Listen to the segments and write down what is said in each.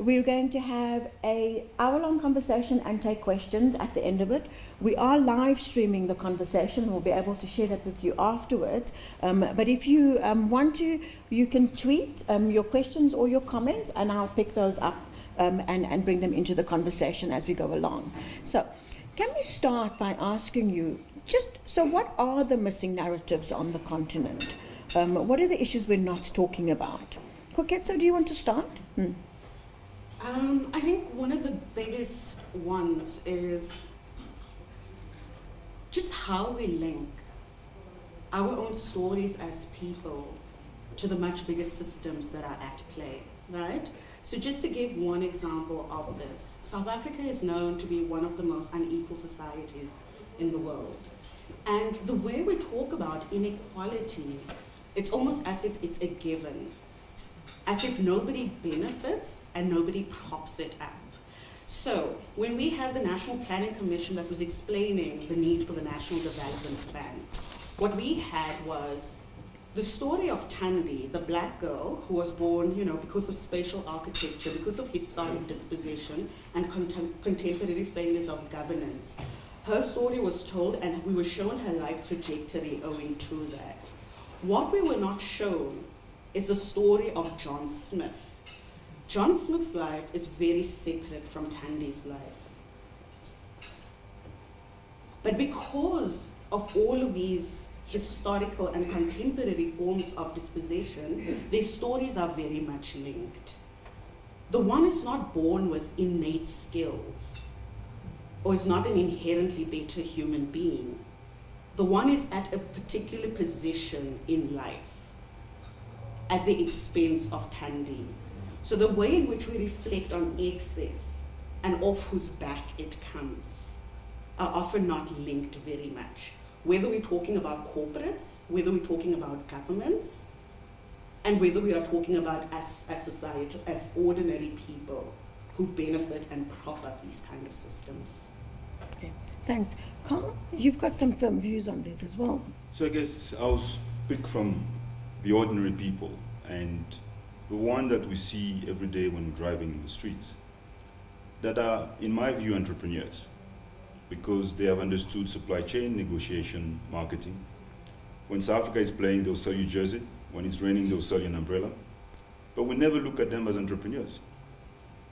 we're going to have an hour-long conversation and take questions at the end of it. We are live streaming the conversation. We'll be able to share that with you afterwards. But if you want to, you can tweet your questions or your comments, and I'll pick those up and bring them into the conversation as we go along. So, can we start by asking you, what are the missing narratives on the continent? What are the issues we're not talking about? Koketso, do you want to start? I think one of the biggest ones is just how we link our own stories as people to the much bigger systems that are at play, right? So just to give one example of this, South Africa is known to be one of the most unequal societies in the world. And the way we talk about inequality, it's almost as if it's a given, as if nobody benefits and nobody props it up. So when we had the National Planning Commission that was explaining the need for the National Development Plan, what we had was the story of Thandi, the black girl who was born, because of spatial architecture, because of historic disposition and contemporary failures of governance. Her story was told, and we were shown her life trajectory owing to that. What we were not shown is the story of John Smith. John Smith's life is very separate from Thandi's life. But because of all of these historical and contemporary forms of disposition, their stories are very much linked. The one is not born with innate skills, or is not an inherently better human being. The one is at a particular position in life, at the expense of Thandi. So the way in which we reflect on excess and off whose back it comes are often not linked very much. Whether we're talking about corporates, whether we're talking about governments, and whether we are talking about us as society, as ordinary people who benefit and prop up these kind of systems. Okay, thanks. Carl, you've got some firm views on this as well. So I guess I'll speak from the ordinary people, and the one that we see every day when we're driving in the streets, that are, in my view, entrepreneurs, because they have understood supply chain, negotiation, marketing. When South Africa is playing, they'll sell you jersey. When it's raining, they'll sell you an umbrella. But we never look at them as entrepreneurs.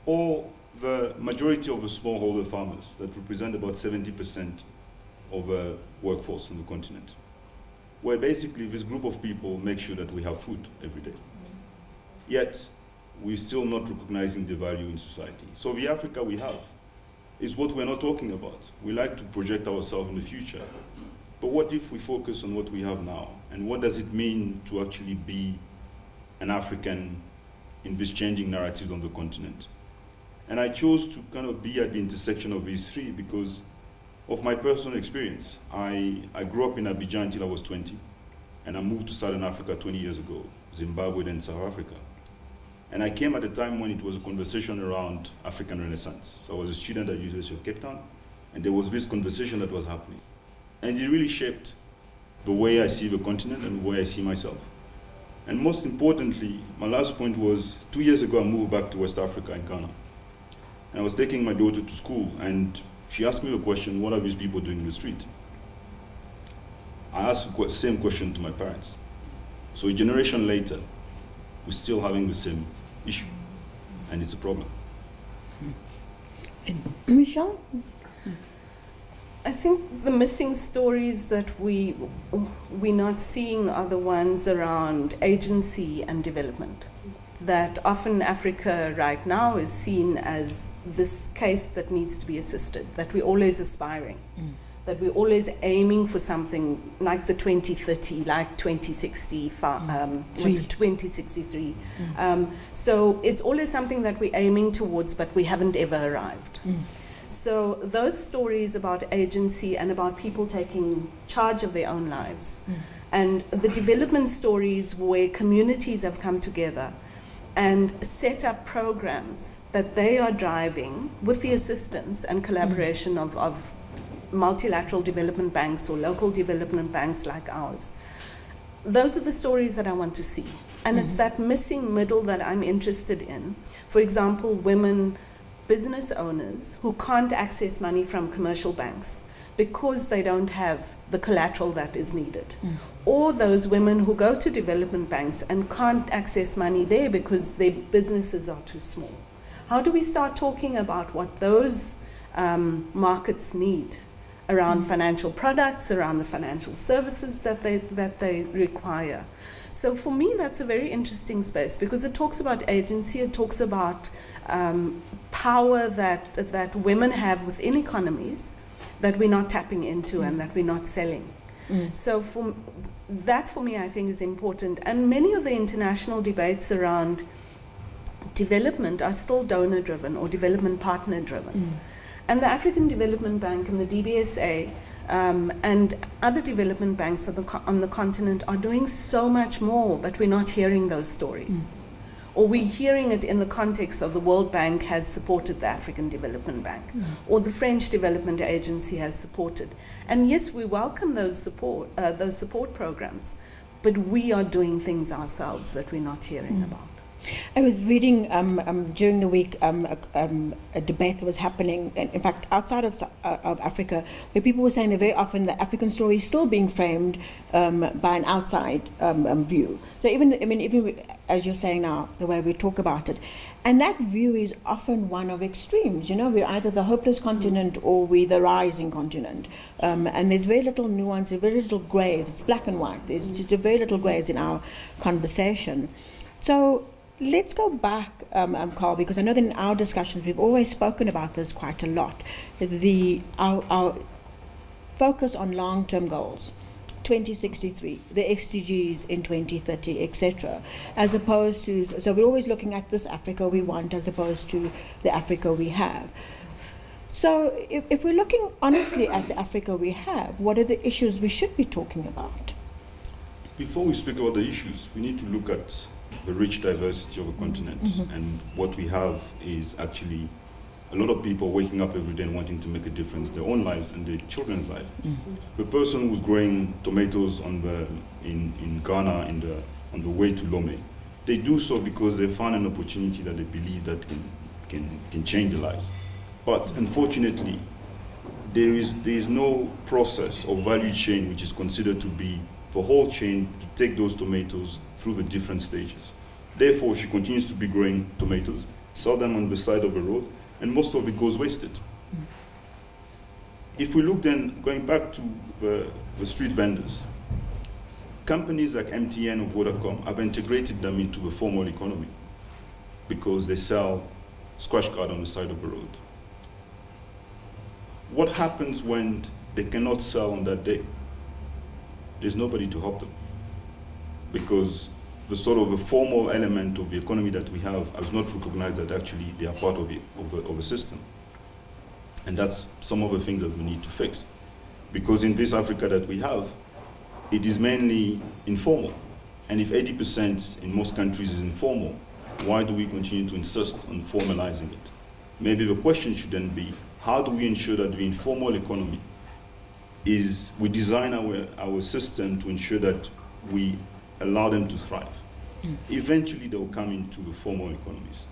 Or the majority of the smallholder farmers that represent about 70% of the workforce on the continent, where basically this group of people make sure that we have food every day. Yet, we're still not recognizing the value in society. So the Africa we have is what we're not talking about. We like to project ourselves in the future. But what if we focus on what we have now? And what does it mean to actually be an African in these changing narratives on the continent? And I chose to kind of be at the intersection of these three because of my personal experience. I grew up in Abidjan until I was 20, and I moved to Southern Africa 20 years ago, Zimbabwe and South Africa. And I came at a time when it was a conversation around African Renaissance. So I was a student at the University of Cape Town, and there was this conversation that was happening. And it really shaped the way I see the continent and the way I see myself. And most importantly, my last point was, 2 years ago I moved back to West Africa in Ghana. And I was taking my daughter to school, and she asked me the question, what are these people doing in the street? I asked the same question to my parents. So a generation later, we're still having the same issue, and it's a problem. Michelle? I think the missing stories that we're not seeing are the ones around agency and development. That often Africa right now is seen as this case that needs to be assisted, that we're always aspiring, that we're always aiming for something like the 2030, like 2063. So it's always something that we're aiming towards, but we haven't ever arrived. So those stories about agency and about people taking charge of their own lives, and the development stories where communities have come together and set up programs that they are driving with the assistance and collaboration of multilateral development banks or local development banks like ours. Those are the stories that I want to see. And it's that missing middle that I'm interested in. For example, women business owners who can't access money from commercial banks because they don't have the collateral that is needed. Or those women who go to development banks and can't access money there because their businesses are too small. How do we start talking about what those markets need around financial products, around the financial services that they require? So for me, that's a very interesting space because it talks about agency, it talks about power that women have within economies that we're not tapping into and that we're not selling. So for me, I think is important. And many of the international debates around development are still donor-driven or development partner-driven. And the African Development Bank and the DBSA and other development banks on the continent are doing so much more, but we're not hearing those stories. Or we're hearing it in the context of the World Bank has supported the African Development Bank, or the French Development Agency has supported. And yes, we welcome those support programs, but we are doing things ourselves that we're not hearing about. I was reading during the week a debate that was happening, in fact, outside of Africa, where people were saying that very often the African story is still being framed by an outside view. So even as you're saying now, the way we talk about it, and that view is often one of extremes. You know, we're either the hopeless continent or we're the rising continent, and there's very little nuance, there's very little grays. It's black and white. There's just very little grays in our conversation. So let's go back, Carl, because I know that in our discussions we've always spoken about this quite a lot. Our focus on long-term goals, 2063, the SDGs in 2030, etc., as opposed to, so we're always looking at this Africa we want as opposed to the Africa we have. So if we're looking honestly at the Africa we have, what are the issues we should be talking about? Before we speak about the issues, we need to look at the rich diversity of a continent. And what we have is actually a lot of people waking up every day and wanting to make a difference in their own lives and their children's life. The person who's growing tomatoes in Ghana on the way to Lomé, they do so because they found an opportunity that they believe that can change their lives. But unfortunately, there is no process or value chain which is considered to be the whole chain to take those tomatoes through the different stages. Therefore, she continues to be growing tomatoes, sell them on the side of the road, and most of it goes wasted. If we look then, going back to the street vendors, companies like MTN or Vodacom have integrated them into the formal economy because they sell squash cards on the side of the road. What happens when they cannot sell on that day? There's nobody to help them, because the sort of a formal element of the economy that we have has not recognized that actually they are part of a system. And that's some of the things that we need to fix. Because in this Africa that we have, it is mainly informal. And if 80% in most countries is informal, why do we continue to insist on formalizing it? Maybe the question should then be, how do we ensure that the informal economy we design our system to ensure that we allow them to thrive. Eventually they will come into the formal economies.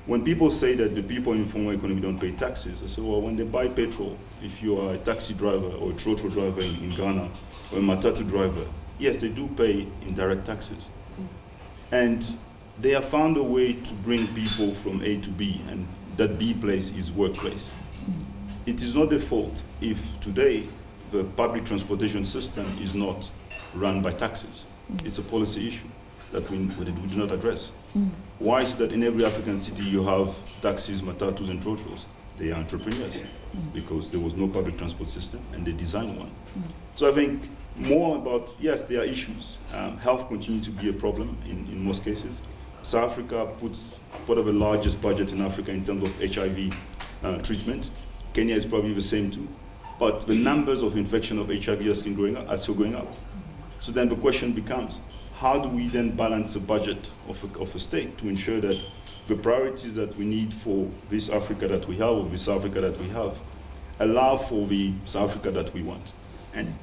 When people say that the people in the formal economy don't pay taxes, I say, well, when they buy petrol, if you are a taxi driver or a trotro driver in Ghana or a matatu driver, yes, they do pay indirect taxes. And they have found a way to bring people from A to B, and that B place is workplace. It is not their fault if today the public transportation system is not run by taxes. It's a policy issue that we do not address. Why is it that in every African city you have taxis, matatus, and trotros? They are entrepreneurs because there was no public transport system and they designed one. So I think more about, yes, there are issues. Health continues to be a problem in most cases. South Africa puts part of the largest budget in Africa in terms of HIV treatment. Kenya is probably the same too. But the numbers of infection of HIV are still going up. So then the question becomes, how do we then balance the budget of a state to ensure that the priorities that we need for this Africa that we have, or this Africa that we have, allow for the South Africa that we want? And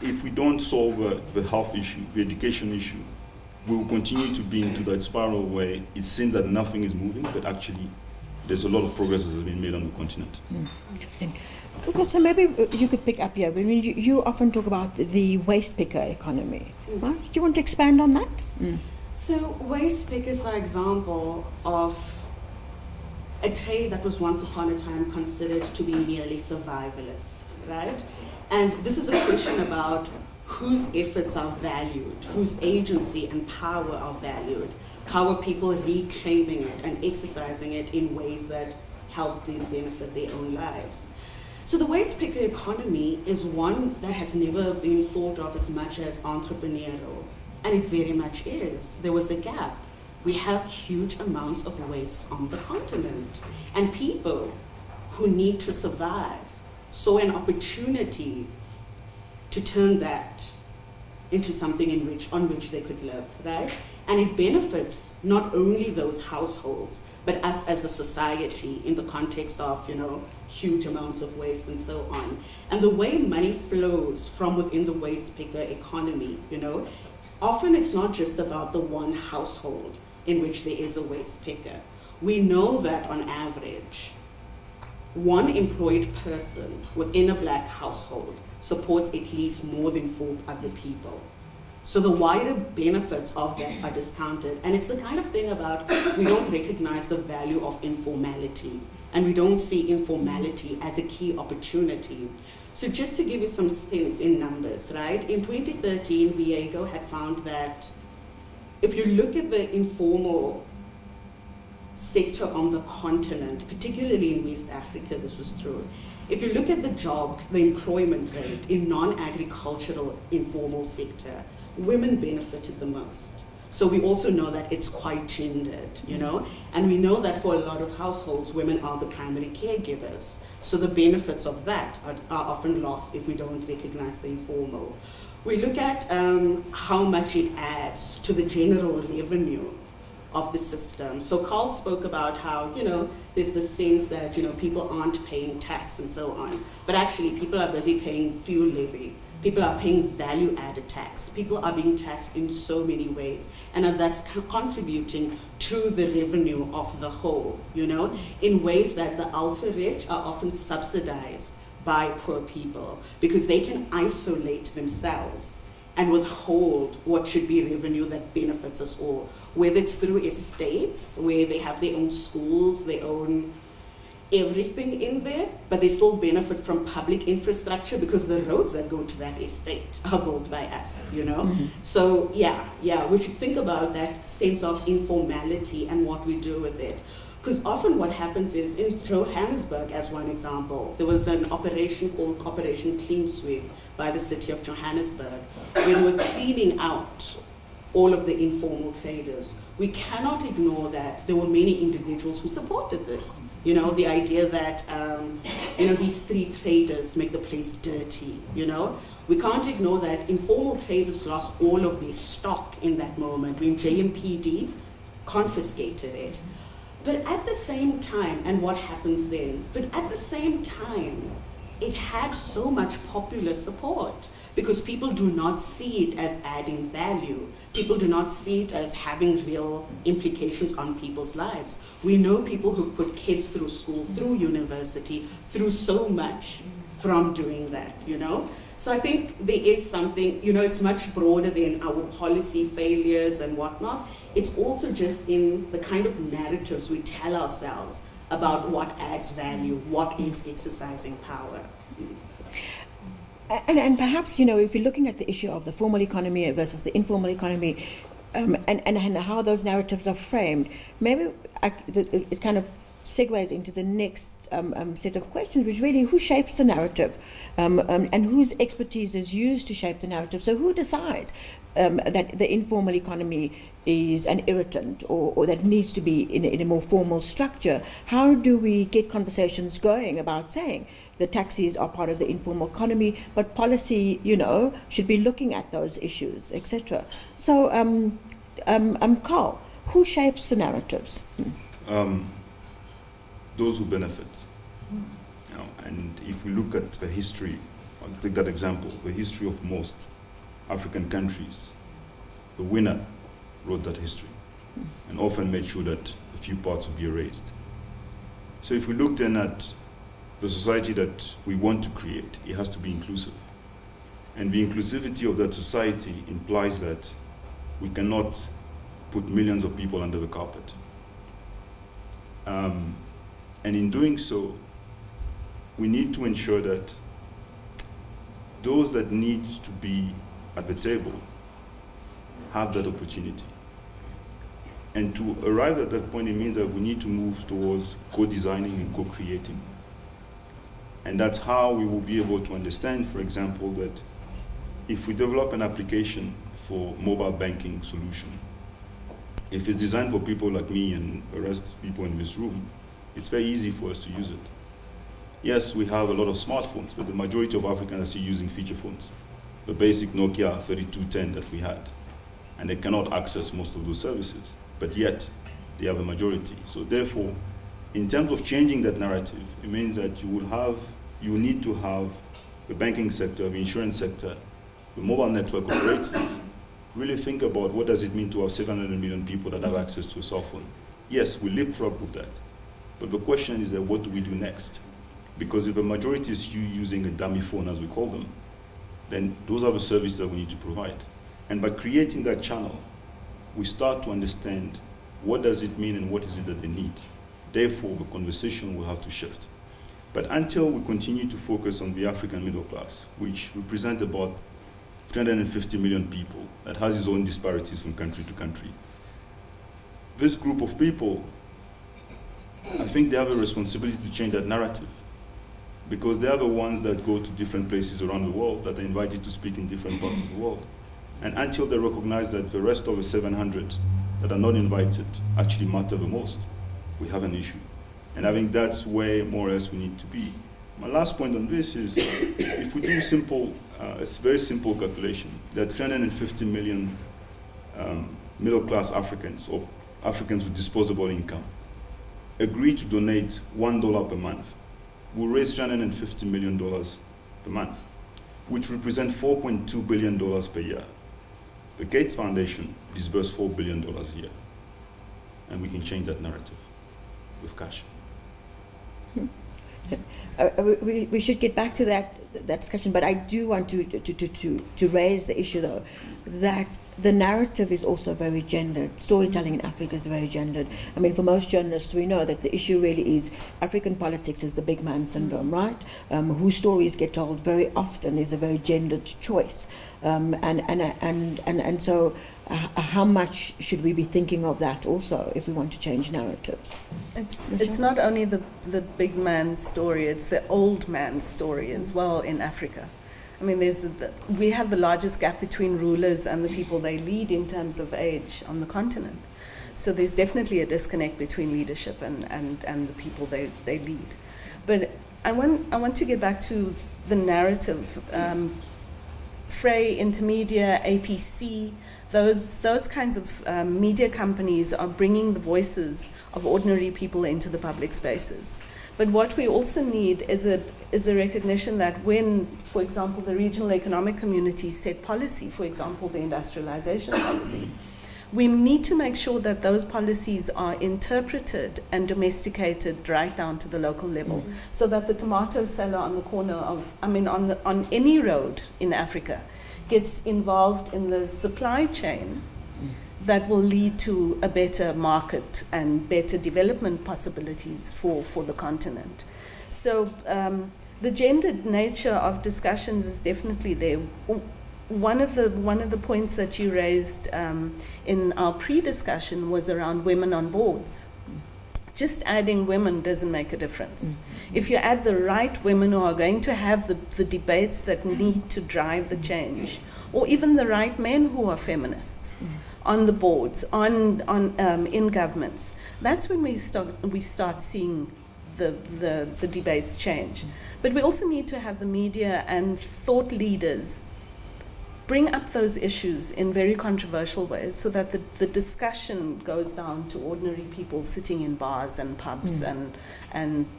if we don't solve the health issue, the education issue, we will continue to be into that spiral where it seems that nothing is moving, but actually there's a lot of progress that has been made on the continent. Okay, so maybe you could pick up here. I mean, you often talk about the waste picker economy. Right? Do you want to expand on that? So waste pickers are an example of a trade that was once upon a time considered to be merely survivalist, right? And this is a question about whose efforts are valued, whose agency and power are valued. How are people reclaiming it and exercising it in ways that help them benefit their own lives? So the waste picker economy is one that has never been thought of as much as entrepreneurial, and it very much is. There was a gap. We have huge amounts of waste on the continent, and people who need to survive saw an opportunity to turn that into something on which they could live, right? And it benefits not only those households, but us as a society in the context of, huge amounts of waste and so on. And the way money flows from within the waste picker economy, often it's not just about the one household in which there is a waste picker. We know that on average, one employed person within a black household supports at least more than 4 other people. So the wider benefits of that are discounted. And it's the kind of thing about we don't recognize the value of informality, and we don't see informality as a key opportunity. So just to give you some sense in numbers, right? In 2013, Viego had found that if you look at the informal sector on the continent, particularly in West Africa, this was true. If you look at the employment rate in non-agricultural informal sector, women benefited the most. So we also know that it's quite gendered, and we know that for a lot of households, women are the primary caregivers. So the benefits of that are often lost if we don't recognize the informal. We look at how much it adds to the general revenue of the system. So Carl spoke about how, there's the sense that, people aren't paying tax and so on, but actually people are busy paying fuel levy. People are paying value-added tax. People are being taxed in so many ways and are thus contributing to the revenue of the whole, in ways that the ultra-rich are often subsidized by poor people because they can isolate themselves and withhold what should be revenue that benefits us all, whether it's through estates where they have their own schools, their own everything in there, but they still benefit from public infrastructure because the roads that go to that estate are built by us, So we should think about that sense of informality and what we do with it. Because often what happens is, in Johannesburg, as one example, there was an operation called Operation Clean Sweep by the city of Johannesburg, where they were cleaning out all of the informal traders. We cannot ignore that there were many individuals who supported this. The idea that, these street traders make the place dirty, We can't ignore that informal traders lost all of their stock in that moment when JMPD confiscated it. But at the same time, and what happens then? But at the same time, it had so much popular support because people do not see it as adding value. People do not see it as having real implications on people's lives. We know people who've put kids through school, through university, through so much from doing that, So I think there is something, it's much broader than our policy failures and whatnot. It's also just in the kind of narratives we tell ourselves about what adds value, what is exercising power. And perhaps, if you're looking at the issue of the formal economy versus the informal economy, and how those narratives are framed, maybe it kind of segues into the next set of questions, which really, who shapes the narrative, and whose expertise is used to shape the narrative? So who decides that the informal economy is an irritant or that needs to be in a more formal structure? How do we get conversations going about saying the taxis are part of the informal economy, but policy, should be looking at those issues, etc. So, Carl, who shapes the narratives? Those who benefit. And if we look at the history, I'll take that example, the history of most African countries, the winner wrote that history and often made sure that a few parts would be erased. So if we look then at the society that we want to create, it has to be inclusive. And the inclusivity of that society implies that we cannot put millions of people under the carpet. And in doing so, we need to ensure that those that need to be at the table have that opportunity. And to arrive at that point, it means that we need to move towards co-designing and co-creating. And that's how we will be able to understand, for example, that if we develop an application for mobile banking solution, if it's designed for people like me and the rest of people in this room, it's very easy for us to use it. Yes, we have a lot of smartphones, but the majority of Africans are still using feature phones, the basic Nokia 3210 that we had. And they cannot access most of those services, but yet they have a majority. So therefore, in terms of changing that narrative, it means that you will need to have the banking sector, the insurance sector, the mobile network operators really think about what does it mean to have 700 million people that have access to a cell phone. Yes, we leapfrog with that, but the question is that what do we do next? Because if the majority is you using a dummy phone, as we call them, then those are the services that we need to provide. And by creating that channel, we start to understand what does it mean and what is it that they need. Therefore, the conversation will have to shift. But until we continue to focus on the African middle class, which represent about 350 million people, that has its own disparities from country to country, this group of people, I think they have a responsibility to change that narrative, because they are the ones that go to different places around the world, that are invited to speak in different parts of the world. And until they recognize that the rest of the 700 that are not invited actually matter the most, we have an issue. And I think that's where more or less we need to be. My last point on this is, if we do it's very simple calculation, that 350 million middle-class Africans, or Africans with disposable income, agree to donate $1 per month, will raise $350 million per month, which represent $4.2 billion per year. The Gates Foundation disburses $4 billion a year, and we can change that narrative with cash. We should get back to that discussion, but I do want to raise the issue, though, that the narrative is also very gendered. Storytelling in Africa is very gendered. I mean, for most journalists, we know that the issue really is African politics is the big man syndrome, right? Whose stories get told very often is a very gendered choice. And so how much should we be thinking of that also if we want to change narratives? It's not only the big man's story, it's the old man's story as well in Africa. I mean, we have the largest gap between rulers and the people they lead in terms of age on the continent. So there's definitely a disconnect between leadership and the people they lead. But I want to get back to the narrative. frayintermedia, APC, those kinds of media companies are bringing the voices of ordinary people into the public spaces. But what we also need is a recognition that when, for example, the regional economic communities set policy, for example, the industrialization policy, we need to make sure that those policies are interpreted and domesticated right down to the local level, so that the tomato seller on the corner on any road in Africa gets involved in the supply chain that will lead to a better market and better development possibilities for the continent. So the gendered nature of discussions is definitely there. One of the points that you raised in our pre-discussion was around women on boards. Just adding women doesn't make a difference. If you add the right women who are going to have the debates that need to drive the change, or even the right men who are feminists on the boards, in governments, that's when we start seeing the debates change. But we also need to have the media and thought leaders bring up those issues in very controversial ways, so that the discussion goes down to ordinary people sitting in bars and pubs and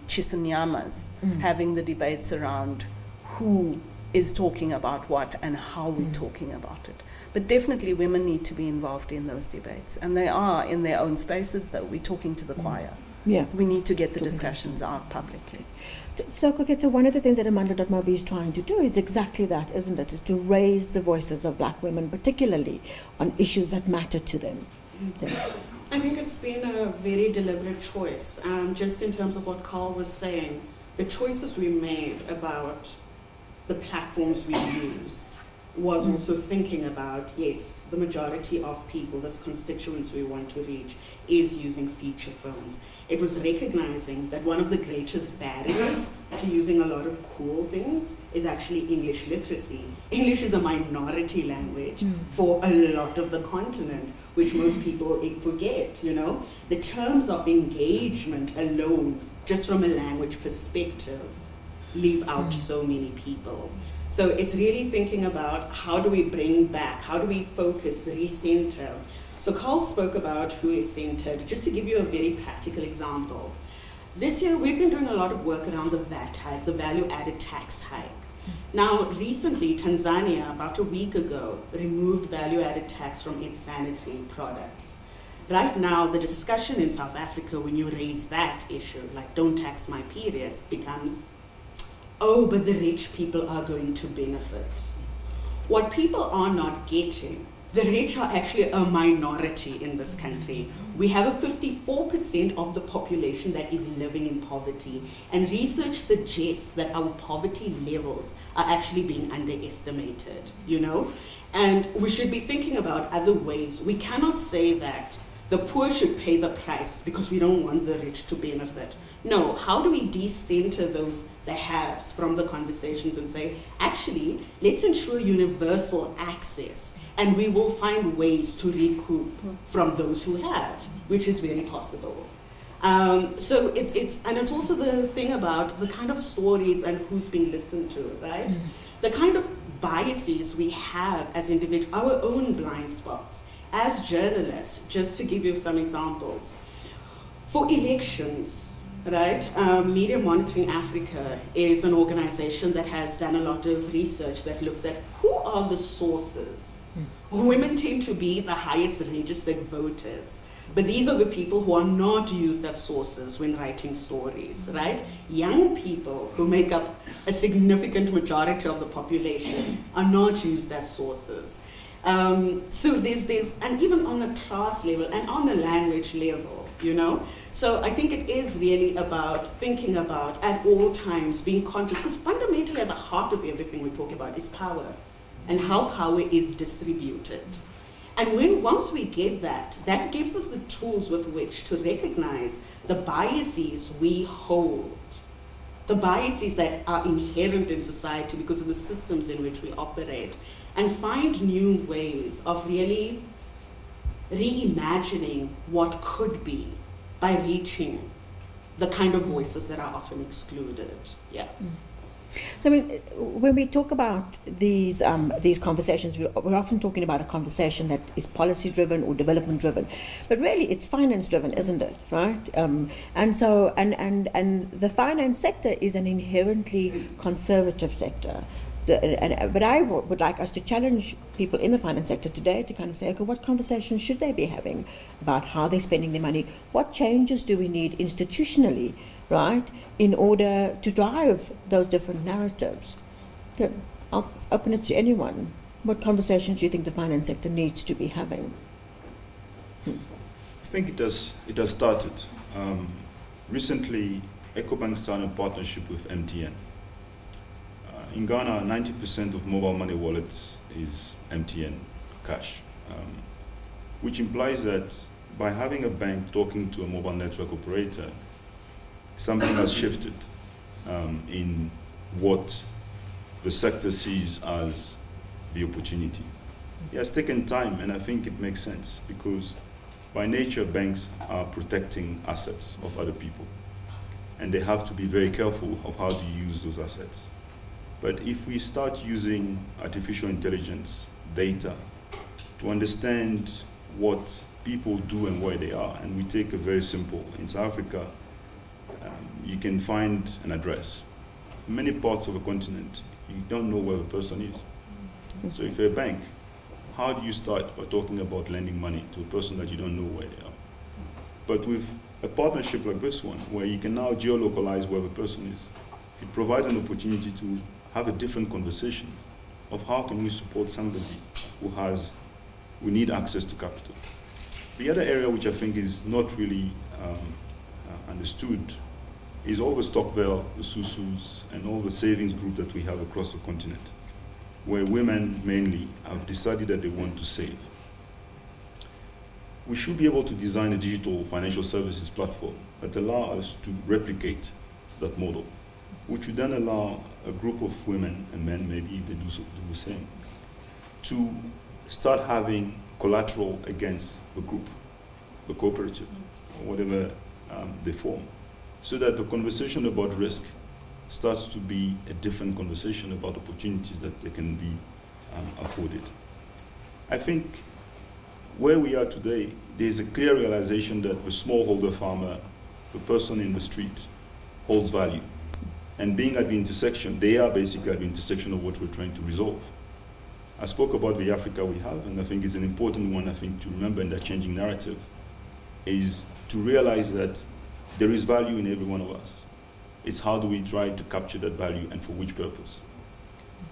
chisanyamas, having the debates around who is talking about what and how we're talking about it. But definitely women need to be involved in those debates. And they are in their own spaces, though. We're talking to the choir. Yeah. We need to get the discussions out publicly. So, okay, so one of the things that Amanda.mobi is trying to do is exactly that, isn't it? Is to raise the voices of black women, particularly on issues that matter to them. I think it's been a very deliberate choice. Just in terms of what Carl was saying, the choices we made about the platforms we use was also thinking about, yes, the majority of people, this constituents we want to reach, is using feature phones. It was recognizing that one of the greatest barriers to using a lot of cool things is actually English literacy. English is a minority language for a lot of the continent, which most people forget, you know. The terms of engagement alone, just from a language perspective, leave out so many people. So it's really thinking about how do we bring back, how do we focus, recenter. So Carl spoke about who is centered. Just to give you a very practical example. This year we've been doing a lot of work around the VAT hike, the value added tax hike. Now recently Tanzania, about a week ago, removed value added tax from its sanitary products. Right now the discussion in South Africa when you raise that issue, like don't tax my periods, becomes, oh, but the rich people are going to benefit. What people are not getting, the rich are actually a minority in this country. We have a 54% of the population that is living in poverty, and research suggests that our poverty levels are actually being underestimated, you know? And we should be thinking about other ways. We cannot say that the poor should pay the price because we don't want the rich to benefit. No, how do we decenter the haves from the conversations and say, actually, let's ensure universal access and we will find ways to recoup from those who have, which is very possible. So it's also the thing about the kind of stories and who's being listened to, right? The kind of biases we have as individuals, our own blind spots. As journalists, just to give you some examples, for elections, right, Media Monitoring Africa is an organization that has done a lot of research that looks at who are the sources. Women tend to be the highest registered voters, but these are the people who are not used as sources when writing stories, right? Young people who make up a significant majority of the population are not used as sources. So there's, and even on a class level and on a language level, you know? So I think it is really about thinking about at all times being conscious, because fundamentally at the heart of everything we talk about is power and how power is distributed. And once we get that, that gives us the tools with which to recognize the biases we hold, the biases that are inherent in society because of the systems in which we operate, and find new ways of really reimagining what could be by reaching the kind of voices that are often excluded. Yeah. So I mean, when we talk about these conversations, we're often talking about a conversation that is policy driven or development driven, but really it's finance driven, isn't it? Right? And so and the finance sector is an inherently conservative sector. But I would like us to challenge people in the finance sector today to kind of say, okay, what conversations should they be having about how they're spending their money? What changes do we need institutionally, right, in order to drive those different narratives? So I'll open it to anyone. What conversations do you think the finance sector needs to be having? I think it has started. Recently, EcoBank signed a partnership with MTN. In Ghana, 90% of mobile money wallets is MTN cash, which implies that by having a bank talking to a mobile network operator, something has shifted in what the sector sees as the opportunity. It has taken time, and I think it makes sense because by nature, banks are protecting assets of other people, and they have to be very careful of how to use those assets. But if we start using artificial intelligence data to understand what people do and where they are, and we take a very simple, in South Africa, you can find an address. In many parts of the continent, you don't know where the person is. So if you're a bank, how do you start by talking about lending money to a person that you don't know where they are? But with a partnership like this one, where you can now geolocalize where the person is, it provides an opportunity to have a different conversation of how can we support somebody who need access to capital. The other area which I think is not really understood is all the Stockville, the Susus, and all the savings group that we have across the continent, where women mainly have decided that they want to save. We should be able to design a digital financial services platform that allows us to replicate that model, which would then allow a group of women and men, maybe if they do the same, to start having collateral against the group, the cooperative, or whatever they form, so that the conversation about risk starts to be a different conversation about opportunities that they can be afforded. I think where we are today, there's a clear realization that the smallholder farmer, the person in the street, holds value. And being at the intersection, they are basically at the intersection of what we're trying to resolve. I spoke about the Africa we have, and I think it's an important one, I think, to remember in that changing narrative, is to realize that there is value in every one of us. It's how do we try to capture that value and for which purpose?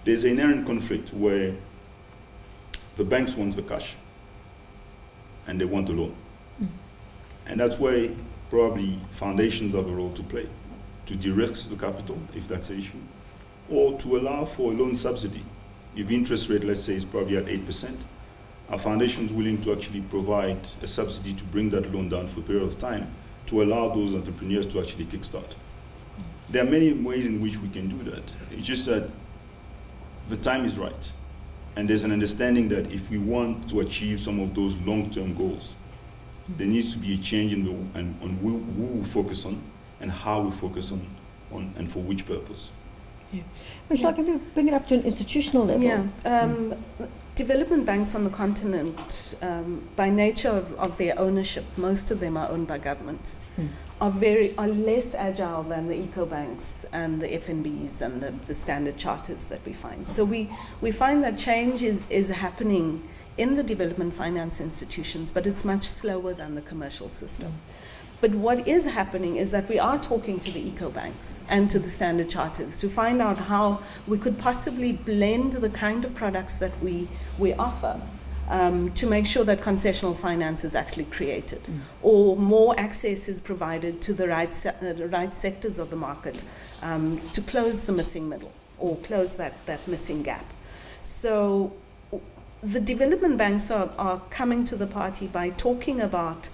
There's an inherent conflict where the banks want the cash and they want a loan. And that's where probably foundations have a role to play, to de-risk the capital, if that's an issue, or to allow for a loan subsidy. If the interest rate, let's say, is probably at 8%, our foundation is willing to actually provide a subsidy to bring that loan down for a period of time to allow those entrepreneurs to actually kickstart. There are many ways in which we can do that. It's just that the time is right. And there's an understanding that if we want to achieve some of those long-term goals, there needs to be a change in on who we focus on and how we focus on and for which purpose. Yeah. Michelle, can we bring it up to an institutional level? Yeah. Development banks on the continent, by nature of their ownership, most of them are owned by governments, are less agile than the eco-banks and the FNBs and the standard charters that we find. So we find that change is happening in the development finance institutions, but it's much slower than the commercial system. But what is happening is that we are talking to the eco-banks and to the standard charters to find out how we could possibly blend the kind of products that we offer to make sure that concessional finance is actually created, or more access is provided to the right sectors of the market to close the missing middle or close that missing gap. So the development banks are coming to the party by talking about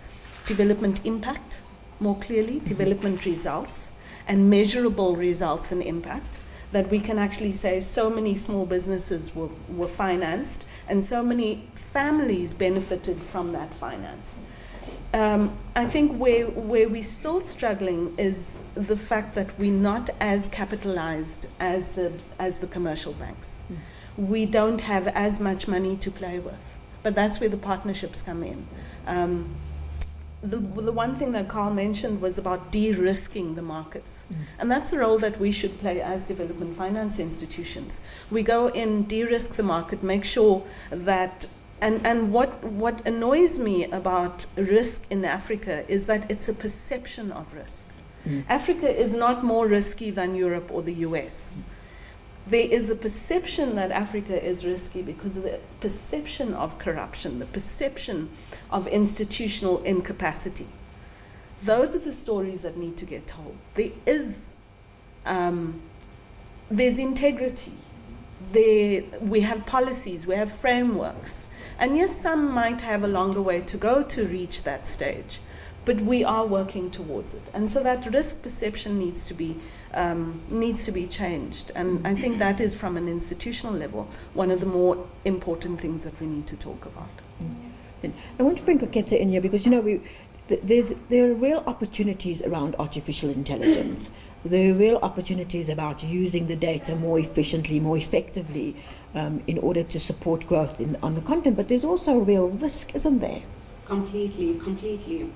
development impact more clearly, development results, and measurable results and impact, that we can actually say so many small businesses were financed and so many families benefited from that finance. I think where we're still struggling is the fact that we're not as capitalized as the commercial banks. We don't have as much money to play with, but that's where the partnerships come in. The one thing that Carl mentioned was about de-risking the markets. And that's a role that we should play as development finance institutions. We go in, de-risk the market, make sure that, and what annoys me about risk in Africa is that it's a perception of risk. Africa is not more risky than Europe or the US. There is a perception that Africa is risky because of the perception of corruption, the perception of institutional incapacity. Those are the stories that need to get told. There's integrity. We have policies, we have frameworks. And yes, some might have a longer way to go to reach that stage, but we are working towards it. And so that risk perception needs to be changed. And I think that is, from an institutional level, one of the more important things that we need to talk about. I want to bring Koketsa in here because, there are real opportunities around artificial intelligence. There are real opportunities about using the data more efficiently, more effectively, in order to support growth on the continent. But there's also a real risk, isn't there? Completely.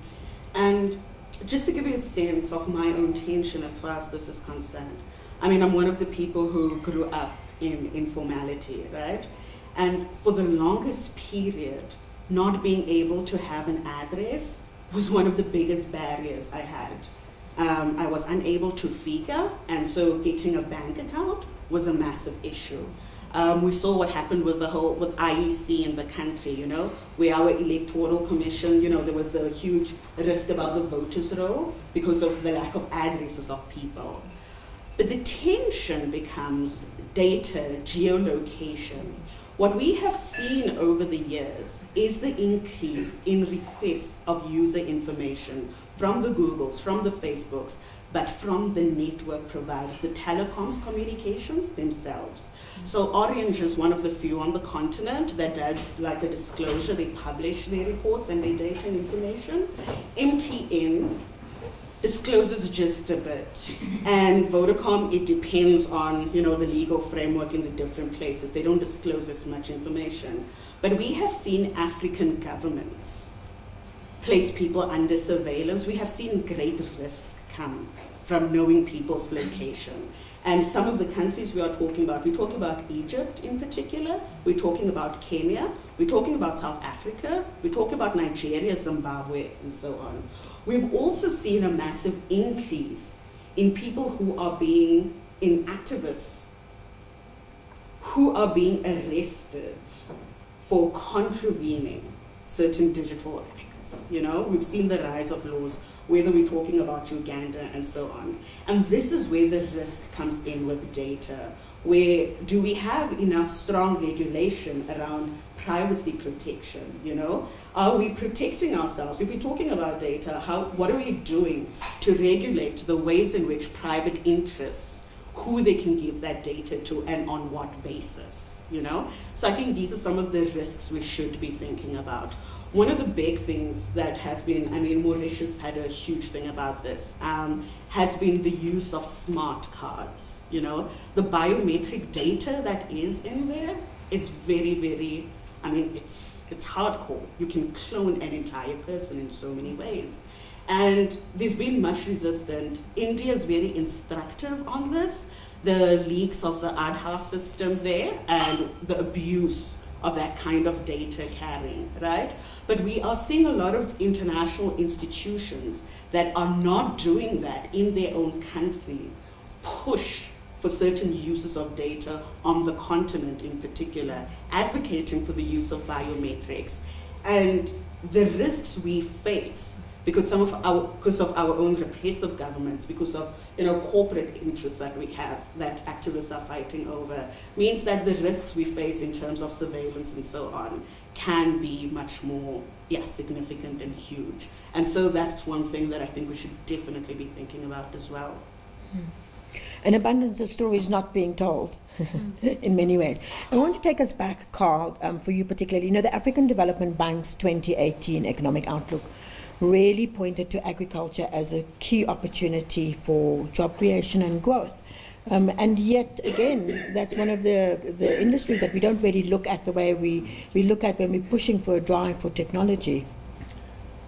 And just to give you a sense of my own tension as far as this is concerned, I'm one of the people who grew up in informality, right? And for the longest period, not being able to have an address was one of the biggest barriers I had. I was unable to figure, and so getting a bank account was a massive issue. We saw what happened with with IEC in the country, you know, where our electoral commission, you know, there was a huge risk about the voters' roll because of the lack of addresses of people. But the tension becomes data, geolocation. What we have seen over the years is the increase in requests of user information from the Googles, from the Facebooks, but from the network providers, the telecoms communications themselves. So Orange is one of the few on the continent that does like a disclosure. They publish their reports and their data and information. MTN discloses just a bit. And Vodacom, it depends on, you know, the legal framework in the different places. They don't disclose as much information. But we have seen African governments place people under surveillance. We have seen great risk come from knowing people's location. And some of the countries we are talking about, we're talking about Egypt in particular, we're talking about Kenya, we're talking about South Africa, we're talking about Nigeria, Zimbabwe, and so on. We've also seen a massive increase in people who are being, in activists, who are being arrested for contravening certain digital acts. You know, we've seen the rise of laws, whether we're talking about Uganda and so on. And this is where the risk comes in with data, where do we have enough strong regulation around privacy protection, you know? Are we protecting ourselves? If we're talking about data, what are we doing to regulate the ways in which private interests, who they can give that data to and on what basis, you know? So I think these are some of the risks we should be thinking about. One of the big things that has been, I mean, Mauritius had a huge thing about this, has been the use of smart cards, you know? The biometric data that is in there is very, very, I mean, it's hardcore. You can clone an entire person in so many ways. And there's been much resistance. India is very instructive on this, the leaks of the Aadhaar system there and the abuse of that kind of data carrying, right? But we are seeing a lot of international institutions that are not doing that in their own country push for certain uses of data on the continent in particular, advocating for the use of biometrics. And the risks we face because of our own repressive governments, because of, you know, corporate interests that we have, that activists are fighting over, means that the risks we face in terms of surveillance and so on can be much more, significant and huge. And so that's one thing that I think we should definitely be thinking about as well. An abundance of stories not being told in many ways. I want to take us back, Carl, for you particularly. You know, the African Development Bank's 2018 Economic Outlook really pointed to agriculture as a key opportunity for job creation and growth. And yet, again, that's one of the industries that we don't really look at the way we look at when we're pushing for a drive for technology.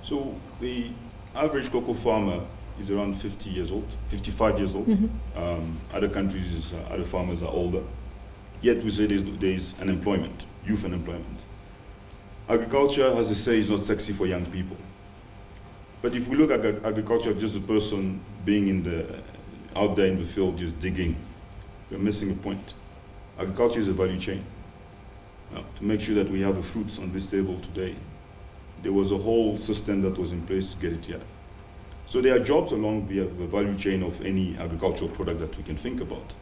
So the average cocoa farmer is around 50 years old, 55 years old. Mm-hmm. Other countries, other farmers are older. Yet we say there's unemployment, youth unemployment. Agriculture, as I say, is not sexy for young people. But if we look at agriculture, just a person being out there in the field just digging, we're missing a point. Agriculture is a value chain. To make sure that we have the fruits on this table today, there was a whole system that was in place to get it here. So there are jobs along the value chain of any agricultural product that we can think about.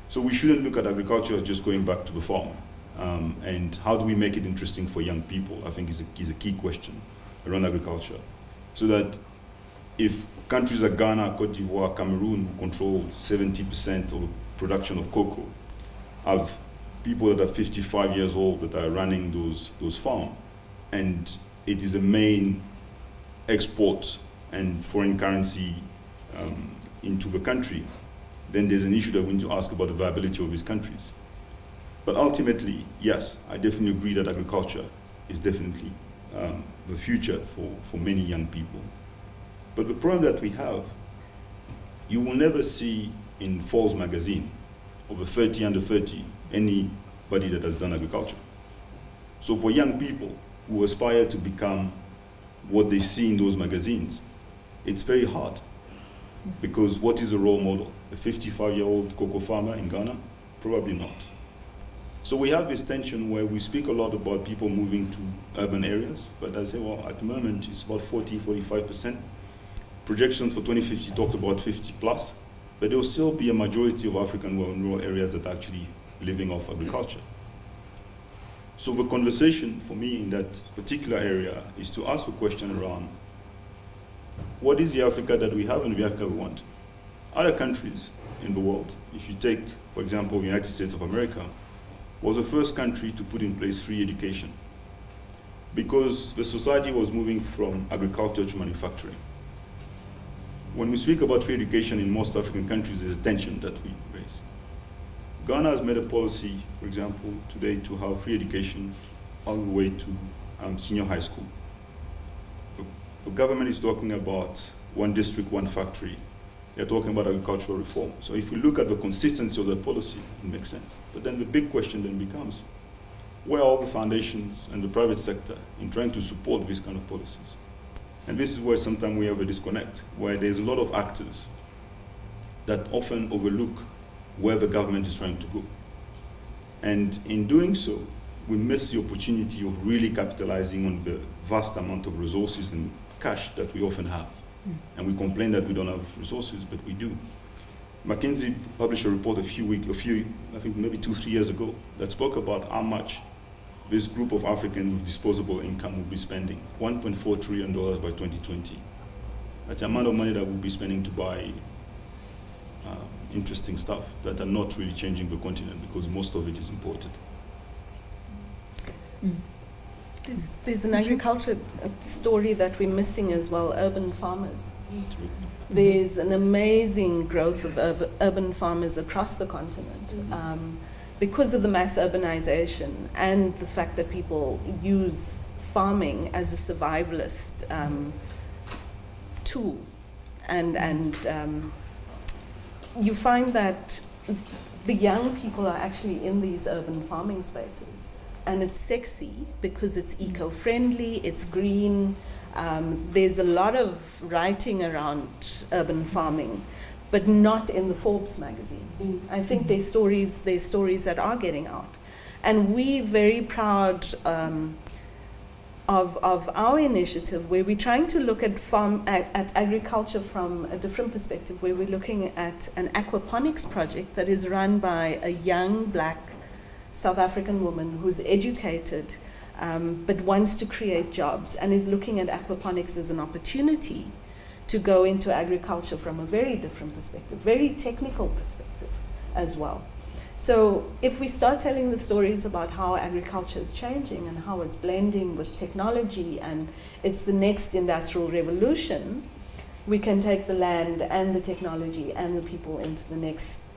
So we shouldn't look at agriculture as just going back to the farm. And how do we make it interesting for young people, I think is a key question around agriculture. So that if countries like Ghana, Cote d'Ivoire, Cameroon, who control 70% of the production of cocoa, have people that are 55 years old that are running those farms, and it is a main export and foreign currency into the country, then there's an issue that we need to ask about the viability of these countries. But ultimately, yes, I definitely agree that agriculture is definitely the future for many young people. But the problem that we have, you will never see in Forbes magazine, over 30 under 30, anybody that has done agriculture. So for young people who aspire to become what they see in those magazines, it's very hard. Because what is a role model? A 55-year-old cocoa farmer in Ghana? Probably not. So we have this tension where we speak a lot about people moving to urban areas, but I say, well, at the moment it's about 40-45%. Projections for 2050 talked about 50 plus, but there will still be a majority of African rural areas that are actually living off agriculture. So the conversation for me in that particular area is to ask a question around, what is the Africa that we have and the Africa we want? Other countries in the world, if you take, for example, the United States of America, was the first country to put in place free education because the society was moving from agriculture to manufacturing. When we speak about free education in most African countries, there's a tension that we raise. Ghana has made a policy, for example, today to have free education all the way to senior high school. The government is talking about one district, one factory. They're talking about agricultural reform. So if we look at the consistency of the policy, it makes sense. But then the big question then becomes, where are all the foundations and the private sector in trying to support these kind of policies? And this is where sometimes we have a disconnect, where there's a lot of actors that often overlook where the government is trying to go. And in doing so, we miss the opportunity of really capitalizing on the vast amount of resources and cash that we often have. And we complain that we don't have resources, but we do. McKinsey published a report I think maybe 2-3 years ago, that spoke about how much this group of Africans with disposable income will be spending, $1.4 trillion by 2020. That's the amount of money that we'll be spending to buy interesting stuff that are not really changing the continent because most of it is imported. There's an agriculture story that we're missing as well, urban farmers. There's an amazing growth of urban farmers across the continent because of the mass urbanization and the fact that people use farming as a survivalist tool. And you find that the young people are actually in these urban farming spaces. And it's sexy because it's eco-friendly, it's green. There's a lot of writing around urban farming, but not in the Forbes magazines. I think there's stories that are getting out. And we're very proud of our initiative where we're trying to look at agriculture from a different perspective, where we're looking at an aquaponics project that is run by a young black South African woman who's educated but wants to create jobs and is looking at aquaponics as an opportunity to go into agriculture from a very different perspective, very technical perspective as well. So if we start telling the stories about how agriculture is changing and how it's blending with technology and it's the next industrial revolution, we can take the land and the technology and the people into the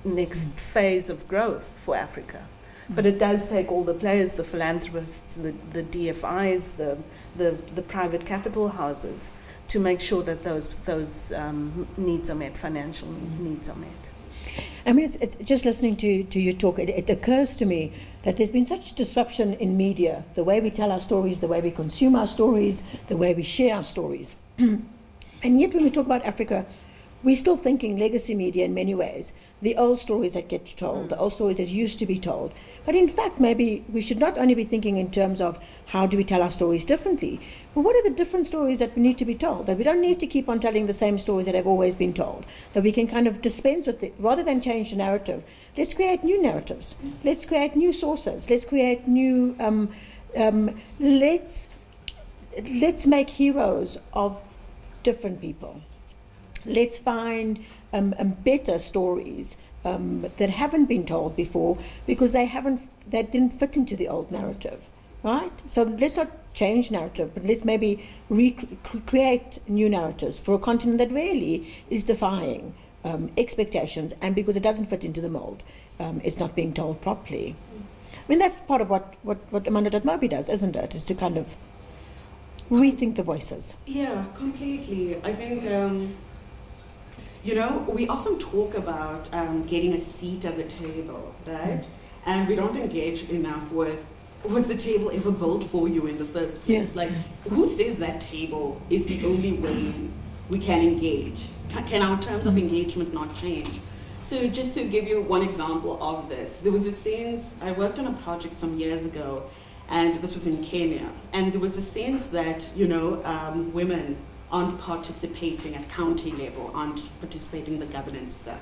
next phase of growth for Africa. But it does take all the players, the philanthropists, the DFIs, the private capital houses, to make sure that those needs are met, financial needs are met. I mean, it's just listening to you talk, it occurs to me that there's been such disruption in media, the way we tell our stories, the way we consume our stories, the way we share our stories. And yet when we talk about Africa, we're still thinking legacy media in many ways, the old stories that get told, the old stories that used to be told. But in fact, maybe we should not only be thinking in terms of how do we tell our stories differently, but what are the different stories that need to be told? That we don't need to keep on telling the same stories that have always been told, that we can kind of dispense with it. Rather than change the narrative, let's create new narratives. Let's create new sources. Let's create new, let's make heroes of different people. Let's find better stories that haven't been told before because they didn't fit into the old narrative, right? So let's not change narrative, but let's maybe create new narratives for a continent that really is defying expectations, and because it doesn't fit into the mold, it's not being told properly. I mean, that's part of what Amanda.Mobi does, isn't it? Is to kind of rethink the voices. Yeah, completely. I think, we often talk about getting a seat at the table, right? And we don't engage enough with was the table ever built for you in the first place? Yeah. Like, who says that table is the only way we can engage? Can our terms of engagement not change? So just to give you one example of this, there was a sense, I worked on a project some years ago, and this was in Kenya, and there was a sense that, women aren't participating at county level, aren't participating in the governance stuff.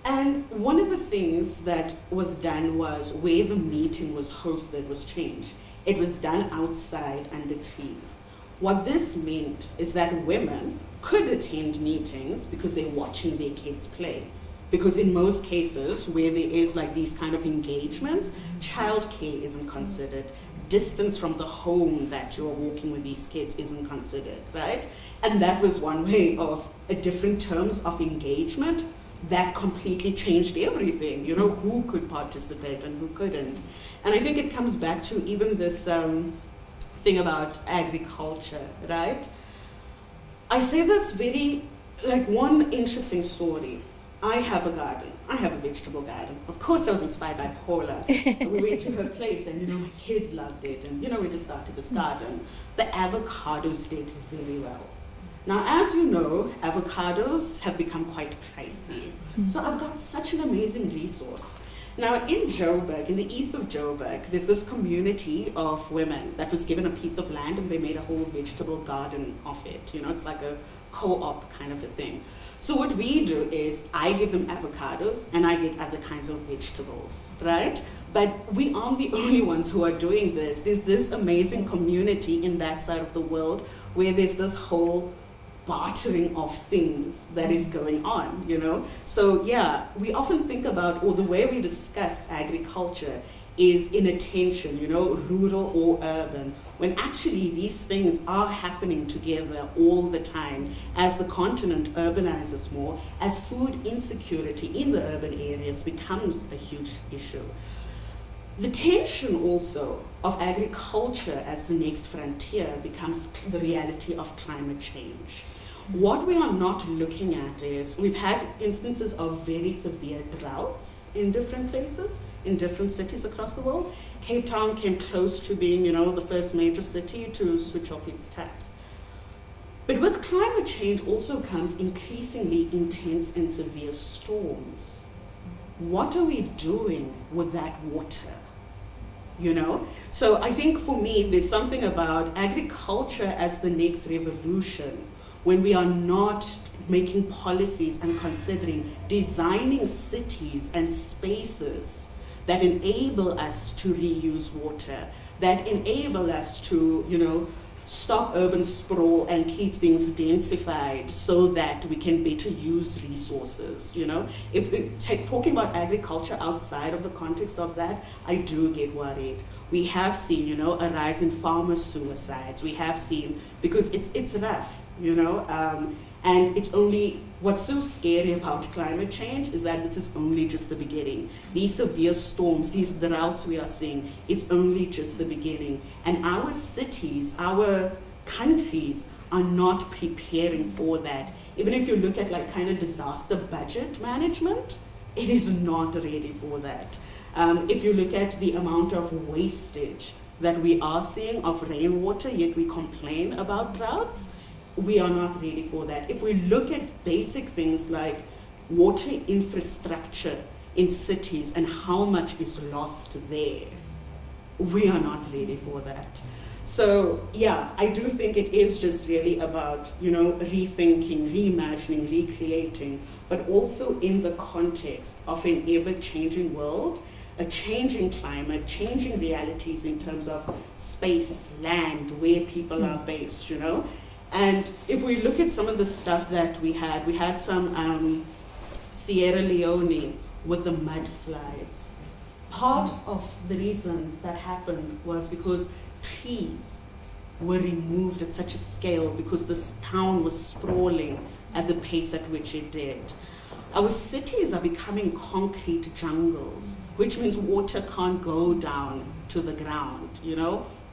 And one of the things that was done was where the meeting was hosted was changed. It was done outside under trees. What this meant is that women could attend meetings because they're watching their kids play. Because in most cases where there is like these kind of engagements, childcare isn't considered. Distance from the home that you're walking with these kids isn't considered, right? And that was one way of a different terms of engagement that completely changed everything, who could participate and who couldn't. And I think it comes back to even this thing about agriculture, right? I say this one interesting story. I have a garden. I have a vegetable garden. Of course, I was inspired by Paula. We went to her place and, my kids loved it. And, we just started this garden. The avocados did very well. Now, as you know, avocados have become quite pricey. So I've got such an amazing resource. Now, in Joburg, in the east of Joburg, there's this community of women that was given a piece of land and they made a whole vegetable garden of it. It's like a co-op kind of a thing. So what we do is I give them avocados and I get other kinds of vegetables, right? But we aren't the only ones who are doing this. There's this amazing community in that side of the world where there's this whole bartering of things that is going on, So yeah, we often think about, or the way we discuss agriculture is in a tension, rural or urban, when actually these things are happening together all the time as the continent urbanizes more, as food insecurity in the urban areas becomes a huge issue. The tension also of agriculture as the next frontier becomes the reality of climate change. What we are not looking at is we've had instances of very severe droughts in different places, in different cities across the world. Cape Town came close to being, the first major city to switch off its taps. But with climate change also comes increasingly intense and severe storms. What are we doing with that water? So I think for me, there's something about agriculture as the next revolution, when we are not making policies and considering designing cities and spaces that enable us to reuse water, that enable us to, stop urban sprawl and keep things densified so that we can better use resources, If we talking about agriculture outside of the context of that, I do get worried. We have seen, a rise in farmer suicides. We have seen, because it's rough, and it's only, what's so scary about climate change is that this is only just the beginning. These severe storms, these droughts we are seeing, it's only just the beginning. And our cities, our countries are not preparing for that. Even if you look at kind of disaster budget management, it is not ready for that. If you look at the amount of wastage that we are seeing of rainwater, yet we complain about droughts, we are not ready for that. If we look at basic things like water infrastructure in cities and how much is lost there, we are not ready for that. So yeah, I do think it is just really about, rethinking, reimagining, recreating, but also in the context of an ever-changing world, a changing climate, changing realities in terms of space, land, where people are based, And if we look at some of the stuff that we had some Sierra Leone with the mudslides. Part of the reason that happened was because trees were removed at such a scale because this town was sprawling at the pace at which it did. Our cities are becoming concrete jungles, which means water can't go down to the ground,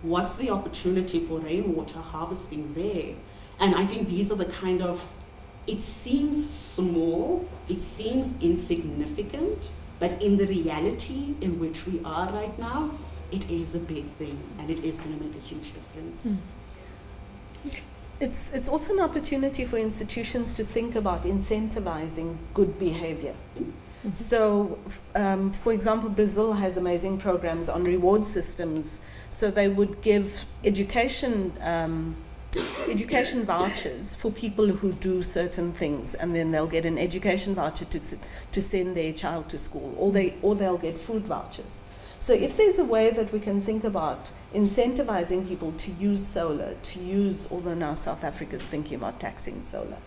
What's the opportunity for rainwater harvesting there? And I think these are the kind of, it seems small, it seems insignificant, but in the reality in which we are right now, it is a big thing and it is going to make a huge difference. It's also an opportunity for institutions to think about incentivizing good behavior. So, for example, Brazil has amazing programs on reward systems. So they would give education vouchers for people who do certain things, and then they'll get an education voucher to send their child to school, or they'll get food vouchers. So if there's a way that we can think about incentivizing people to use solar, although now South Africa's thinking about taxing solar,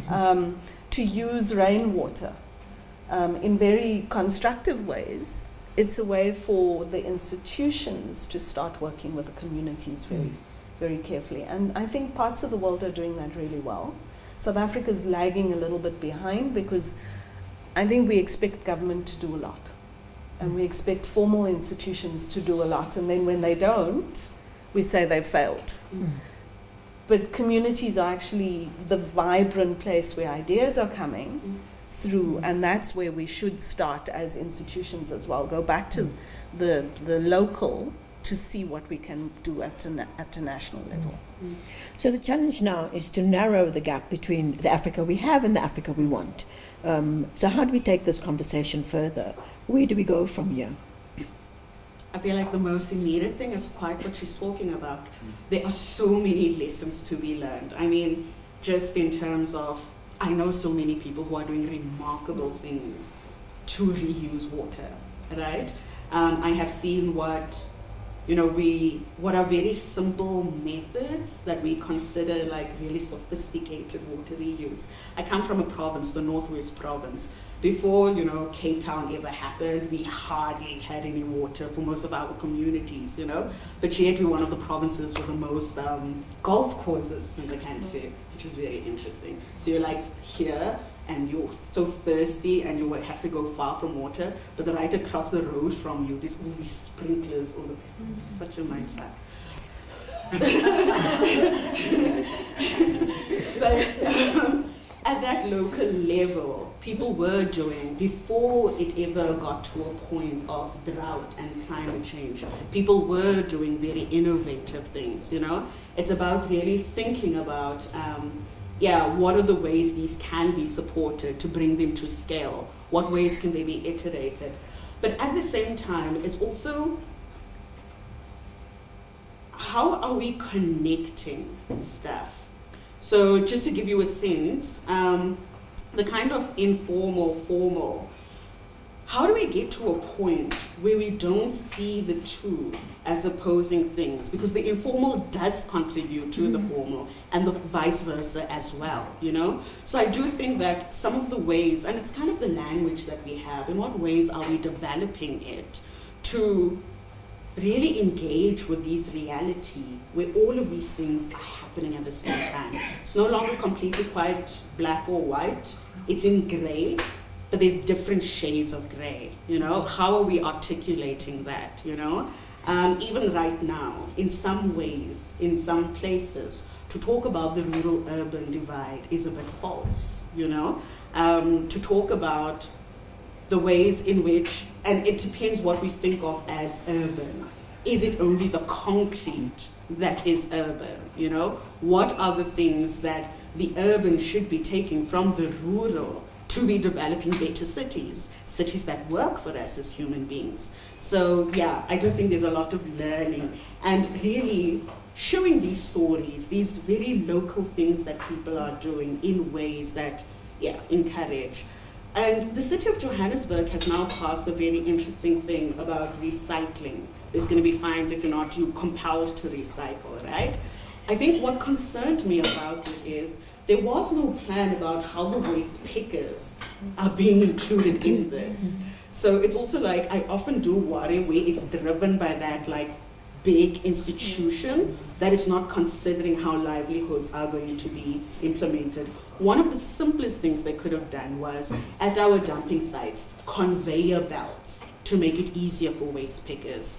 to use rainwater in very constructive ways, it's a way for the institutions to start working with the communities very carefully. And I think parts of the world are doing that really well. South Africa's lagging a little bit behind because I think we expect government to do a lot. And we expect formal institutions to do a lot. And then when they don't, we say they've failed. But communities are actually the vibrant place where ideas are coming through. And that's where we should start as institutions as well. Go back to the local to see what we can do at a national level. So the challenge now is to narrow the gap between the Africa we have and the Africa we want. So how do we take this conversation further? Where do we go from here? I feel like the most immediate thing is quite what she's talking about. There are so many lessons to be learned. I mean, just in terms of, I know so many people who are doing remarkable things to reuse water, right? I have seen what are very simple methods that we consider like really sophisticated water reuse. I come from a province, the Northwest Province. Before, Cape Town ever happened, we hardly had any water for most of our communities, But yet we're one of the provinces with the most golf courses in the country, which is very interesting. So you're like here, and you're so thirsty and you have to go far from water, but right across the road from you, there's all these sprinklers. It's such a mindfuck. But at that local level, people were doing, before it ever got to a point of drought and climate change, people were doing very innovative things, It's about really thinking about what are the ways these can be supported to bring them to scale? What ways can they be iterated? But at the same time, it's also how are we connecting stuff? So just to give you a sense, the kind of informal, formal, how do we get to a point where we don't see the two as opposing things? Because the informal does contribute to the formal and the vice versa as well, So I do think that some of the ways, and it's kind of the language that we have, in what ways are we developing it to really engage with these reality where all of these things are happening at the same time. It's no longer completely quite black or white, it's in gray. But there's different shades of gray, How are we articulating that, Even right now, in some ways, in some places, to talk about the rural-urban divide is a bit false, To talk about the ways in which, and it depends what we think of as urban. Is it only the concrete that is urban, What are the things that the urban should be taking from the rural to be developing better cities that work for us as human beings. So I do think there's a lot of learning and really showing these stories, these very local things that people are doing in ways that, encourage. And the city of Johannesburg has now passed a very interesting thing about recycling. There's going to be fines if you're compelled to recycle, right? I think what concerned me about it is there was no plan about how the waste pickers are being included in this. So it's also like, I often do worry where it's driven by that big institution that is not considering how livelihoods are going to be implemented. One of the simplest things they could have done was, at our dumping sites, conveyor belts to make it easier for waste pickers.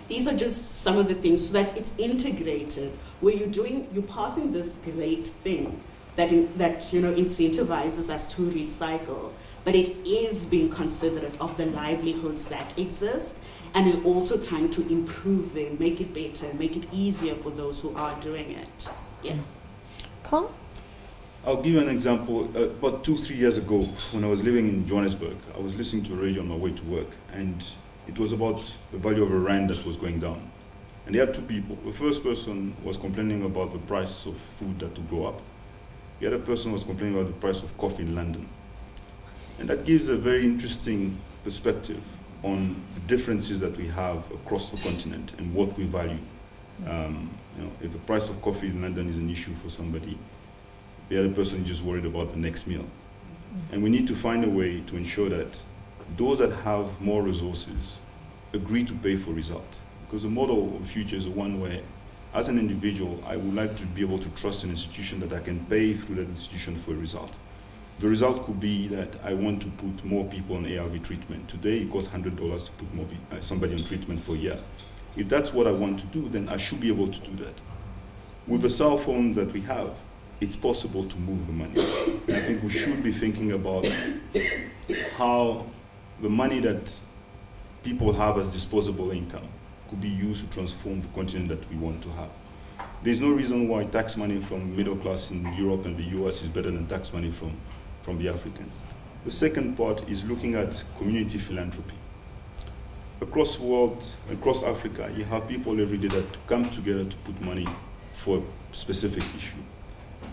These are just some of the things so that it's integrated, where you're passing this great thing, that incentivizes us to recycle, but it is being considerate of the livelihoods that exist, and is also trying to improve them, make it better, make it easier for those who are doing it. Yeah. Carl? I'll give you an example. About 2-3 years ago, when I was living in Johannesburg, I was listening to a radio on my way to work, and it was about the value of a rand that was going down. And they had two people. The first person was complaining about the price of food that would go up. The other person was complaining about the price of coffee in London. And that gives a very interesting perspective on the differences that we have across the continent and what we value. If the price of coffee in London is an issue for somebody, the other person is just worried about the next meal. And we need to find a way to ensure that those that have more resources agree to pay for result. Because the model of the future is one where, as an individual, I would like to be able to trust an institution that I can pay through that institution for a result. The result could be that I want to put more people on ARV treatment. Today, it costs $100 to put somebody on treatment for a year. If that's what I want to do, then I should be able to do that. With the cell phones that we have, it's possible to move the money. And I think we should be thinking about how the money that people have as disposable income could be used to transform the continent that we want to have. There's no reason why tax money from middle class in Europe and the US is better than tax money from the Africans. The second part is looking at community philanthropy. Across the world, across Africa, you have people every day that come together to put money for a specific issue.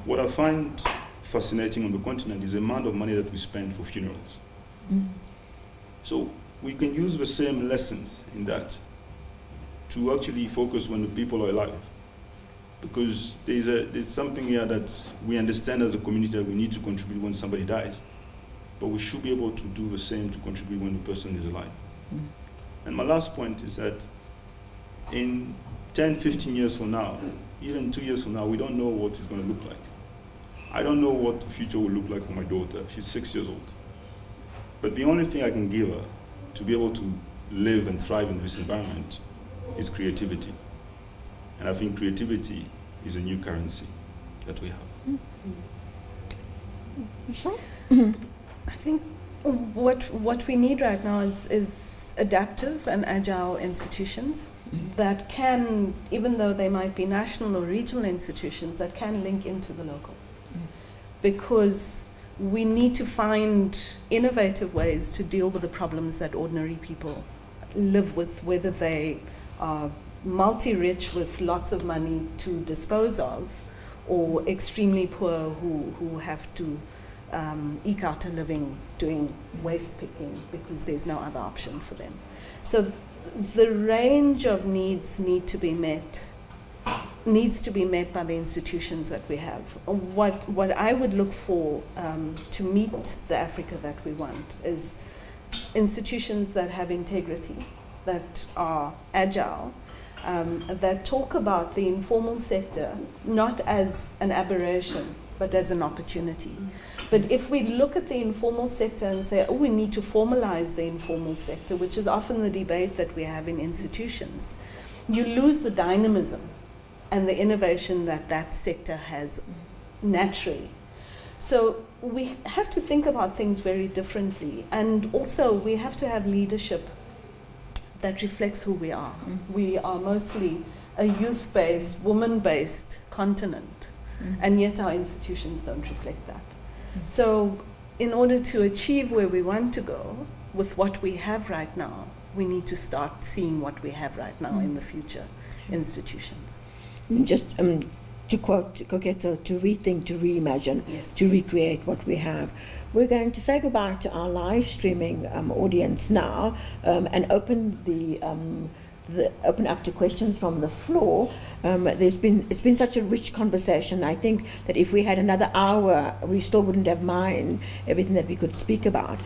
What I find fascinating on the continent is the amount of money that we spend for funerals. So we can use the same lessons in that to actually focus when the people are alive. Because there's something here that we understand as a community that we need to contribute when somebody dies. But we should be able to do the same to contribute when the person is alive. And my last point is that in 10, 15 years from now, even 2 years from now, we don't know what it's going to look like. I don't know what the future will look like for my daughter. She's 6 years old. But the only thing I can give her to be able to live and thrive in this environment is creativity. And I think creativity is a new currency that we have. Michelle? I think what we need right now is adaptive and agile institutions that can, even though they might be national or regional institutions, that can link into the local. Because we need to find innovative ways to deal with the problems that ordinary people live with, whether they are multi-rich with lots of money to dispose of, or extremely poor who have to eke out a living doing waste picking because there's no other option for them. So the range of needs needs to be met by the institutions that we have. What I would look for to meet the Africa that we want is institutions that have integrity, that are agile, that talk about the informal sector not as an aberration, but as an opportunity. But if we look at the informal sector and say, oh, we need to formalize the informal sector, which is often the debate that we have in institutions, you lose the dynamism and the innovation that sector has naturally. So we have to think about things very differently. And also we have to have leadership that reflects who we are. We are mostly a youth-based, woman-based continent, and yet our institutions don't reflect that. So in order to achieve where we want to go with what we have right now, we need to start seeing what we have right now in the future institutions. Just to quote Koketso, to rethink, to reimagine, Yes. to recreate what we have. We're going to say goodbye to our live streaming audience now and open open up to questions from the floor. It's been such a rich conversation. I think that if we had another hour, we still wouldn't have mind everything that we could speak about.